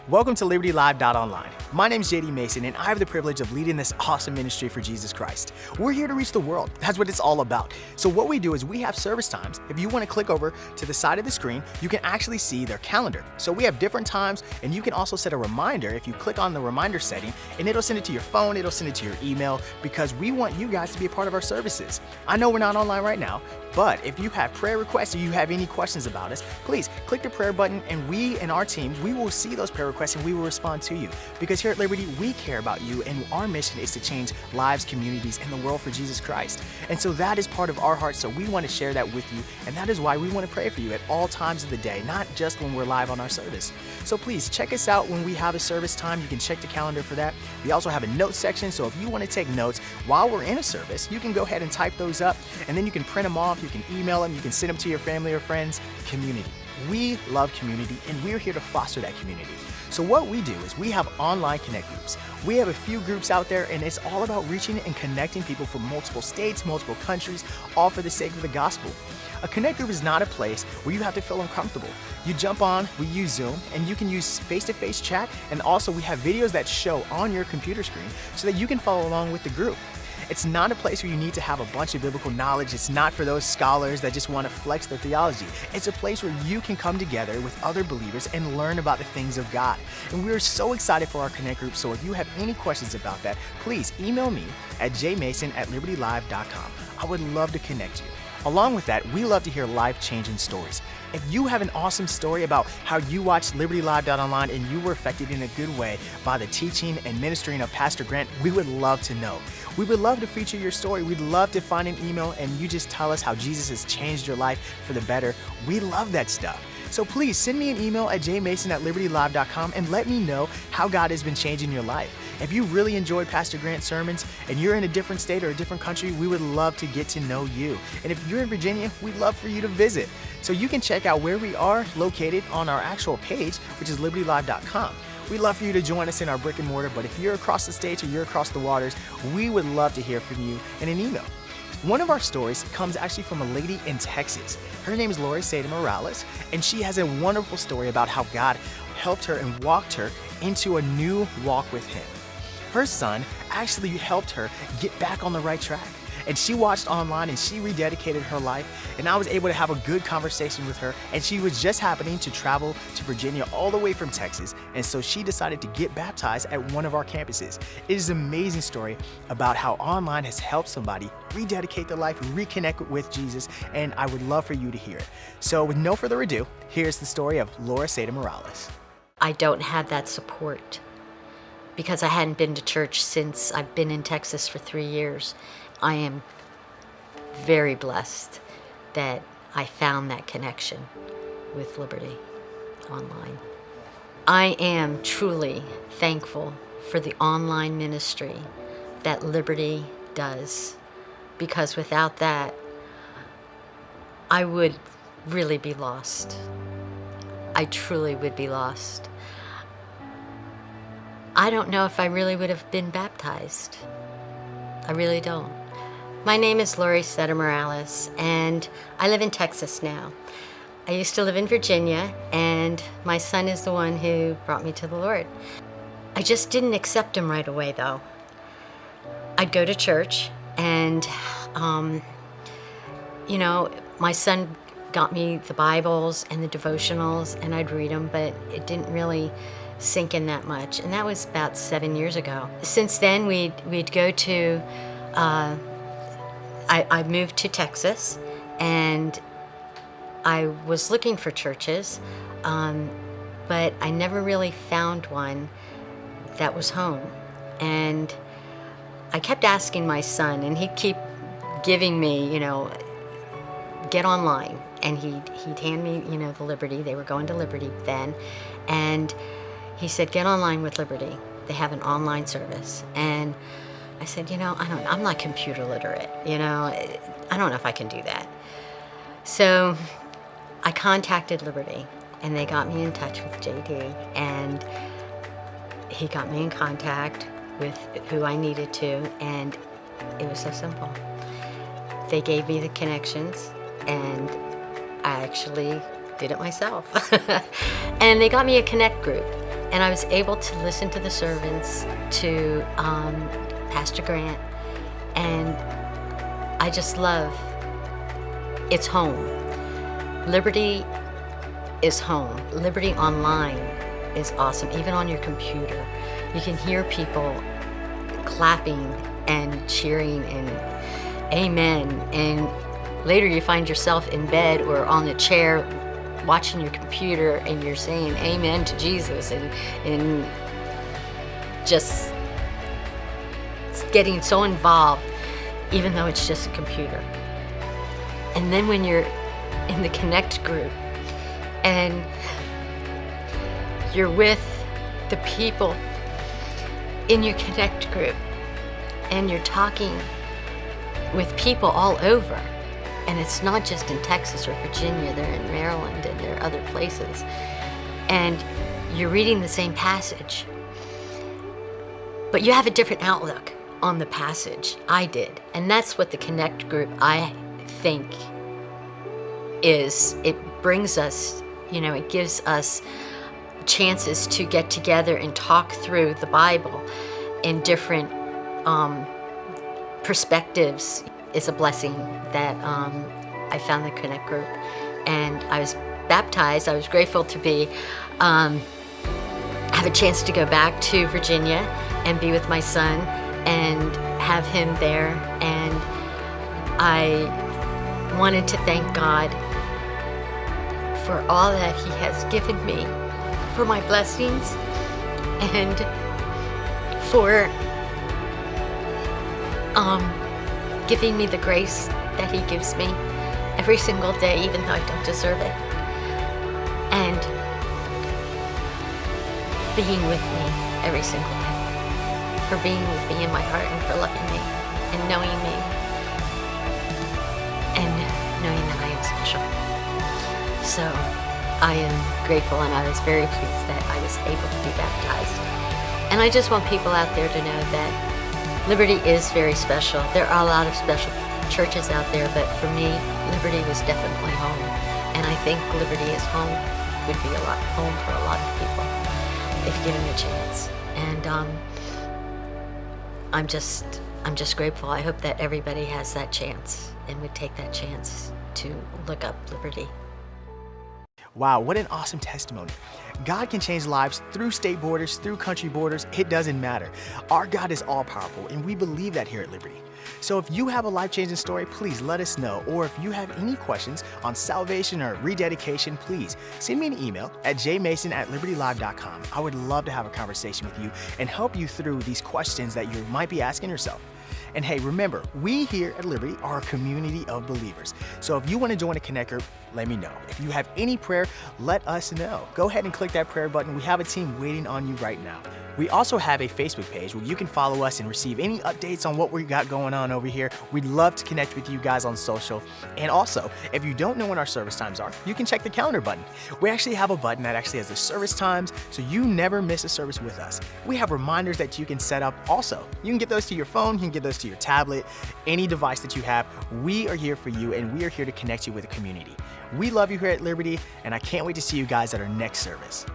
Welcome to Libertylive.online. My name is JD Mason, and I have the privilege of leading this awesome ministry for Jesus Christ. We're here to reach the world. That's what it's all about. So what we do is we have service times. If you want to click over to the side of the screen, you can actually see their calendar. So we have different times, and you can also set a reminder if you click on the reminder setting, and it'll send it to your phone, it'll send it to your email, because we want you guys to be a part of our services. I know we're not online right now, but if you have prayer requests or you have any questions about us, please click the prayer button, and we and our team, we will see those prayer requests and we will respond to you. Because here at Liberty, we care about you, and our mission is to change lives, communities, and the world for Jesus Christ. And so that is part of our heart, so we want to share that with you, and that is why we want to pray for you at all times of the day, not just when we're live on our service. So please check us out when we have a service time. You can check the calendar for that. We also have a notes section, so if you want to take notes while we're in a service, you can go ahead and type those up, and then you can print them off, you can email them, you can send them to your family or friends. Community. We love community, and we're here to foster that community. So what we do is we have online connect groups. We have a few groups out there, and it's all about reaching and connecting people from multiple states, multiple countries, all for the sake of the gospel. A connect group is not a place where you have to feel uncomfortable. You jump on, we use Zoom, and you can use face-to-face chat, and also we have videos that show on your computer screen so that you can follow along with the group. It's not a place where you need to have a bunch of biblical knowledge. It's not for those scholars that just want to flex their theology. It's a place where you can come together with other believers and learn about the things of God. And we are so excited for our Connect group, so if you have any questions about that, please email me at jmason@libertylive.com. I would love to connect you. Along with that, we love to hear life-changing stories. If you have an awesome story about how you watched Libertylive.online and you were affected in a good way by the teaching and ministering of Pastor Grant, we would love to know. We would love to feature your story. We'd love to find an email and you just tell us how Jesus has changed your life for the better. We love that stuff. So please send me an email at jmason@libertylive.com and let me know how God has been changing your life. If you really enjoyed Pastor Grant's sermons and you're in a different state or a different country, we would love to get to know you. And if you're in Virginia, we'd love for you to visit. So you can check out where we are located on our actual page, which is libertylive.com. We'd love for you to join us in our brick and mortar, but if you're across the states or you're across the waters, we would love to hear from you in an email. One of our stories comes actually from a lady in Texas. Her name is Liberty Morales, and she has a wonderful story about how God helped her and walked her into a new walk with Him. Her son actually helped her get back on the right track. And she watched online and she rededicated her life, and I was able to have a good conversation with her, and she was just happening to travel to Virginia all the way from Texas, and so she decided to get baptized at one of our campuses. It is an amazing story about how online has helped somebody rededicate their life, reconnect with Jesus, and I would love for you to hear it. So with no further ado, here's the story of Liberty Morales. I don't have that support because I hadn't been to church since I've been in Texas for 3 years. I am very blessed that I found that connection with Liberty Online. I am truly thankful for the online ministry that Liberty does, because without that, I would really be lost. I truly would be lost. I don't know if I really would have been baptized. I really don't. My name is Liberty Morales, and I live in Texas now. I used to live in Virginia, and my son is the one who brought me to the Lord. I just didn't accept Him right away, though. I'd go to church, and, my son got me the Bibles and the devotionals, and I'd read them, but it didn't really sink in that much, and that was about 7 years ago. Since then, we'd go to... I moved to Texas, and I was looking for churches, but I never really found one that was home. And I kept asking my son, and he'd keep giving me, get online. And he'd hand me, the Liberty. They were going to Liberty then. And he said, get online with Liberty. They have an online service. And I said, I'm not computer literate, I don't know if I can do that. So I contacted Liberty, and they got me in touch with JD, and he got me in contact with who I needed to, and it was so simple. They gave me the connections, and I actually did it myself. And they got me a Connect group. And I was able to listen to the servants, to Pastor Grant, and I just love, it's home. Liberty is home. Liberty Online is awesome. Even on your computer, you can hear people clapping and cheering and amen. And later you find yourself in bed or on the chair watching your computer and you're saying amen to Jesus and just getting so involved, even though it's just a computer. And then when you're in the Connect group and you're with the people in your Connect group and you're talking with people all over, and it's not just in Texas or Virginia, they're in Maryland and there are other places, and you're reading the same passage, but you have a different outlook on the passage. I did. And that's what the Connect group, I think, is. It brings us, it gives us chances to get together and talk through the Bible in different perspectives. Is a blessing that I found the Connect group, and I was baptized. I was grateful to be have a chance to go back to Virginia and be with my son and have him there. And I wanted to thank God for all that He has given me, for my blessings, and for giving me the grace that He gives me every single day, even though I don't deserve it, and being with me every single day, for being with me in my heart and for loving me and knowing me and knowing that I am special. So I am grateful, and I was very pleased that I was able to be baptized. And I just want people out there to know that Liberty is very special. There are a lot of special churches out there, but for me, Liberty was definitely home. And I think Liberty is home, would be home for a lot of people if given the chance. And I'm just grateful. I hope that everybody has that chance and would take that chance to look up Liberty. Wow, what an awesome testimony. God can change lives through state borders, through country borders. It doesn't matter. Our God is all powerful, and we believe that here at Liberty. So if you have a life-changing story, please let us know. Or if you have any questions on salvation or rededication, please send me an email at jmason@libertylive.com. I would love to have a conversation with you and help you through these questions that you might be asking yourself. And hey, remember, we here at Liberty are a community of believers. So if you want to join a Connect group, let me know. If you have any prayer, let us know. Go ahead and click that prayer button. We have a team waiting on you right now. We also have a Facebook page where you can follow us and receive any updates on what we got going on over here. We'd love to connect with you guys on social. And also, if you don't know when our service times are, you can check the calendar button. We actually have a button that actually has the service times, so you never miss a service with us. We have reminders that you can set up also. You can get those to your phone, you can get those to your tablet, any device that you have. We are here for you, and we are here to connect you with the community. We love you here at Liberty, and I can't wait to see you guys at our next service.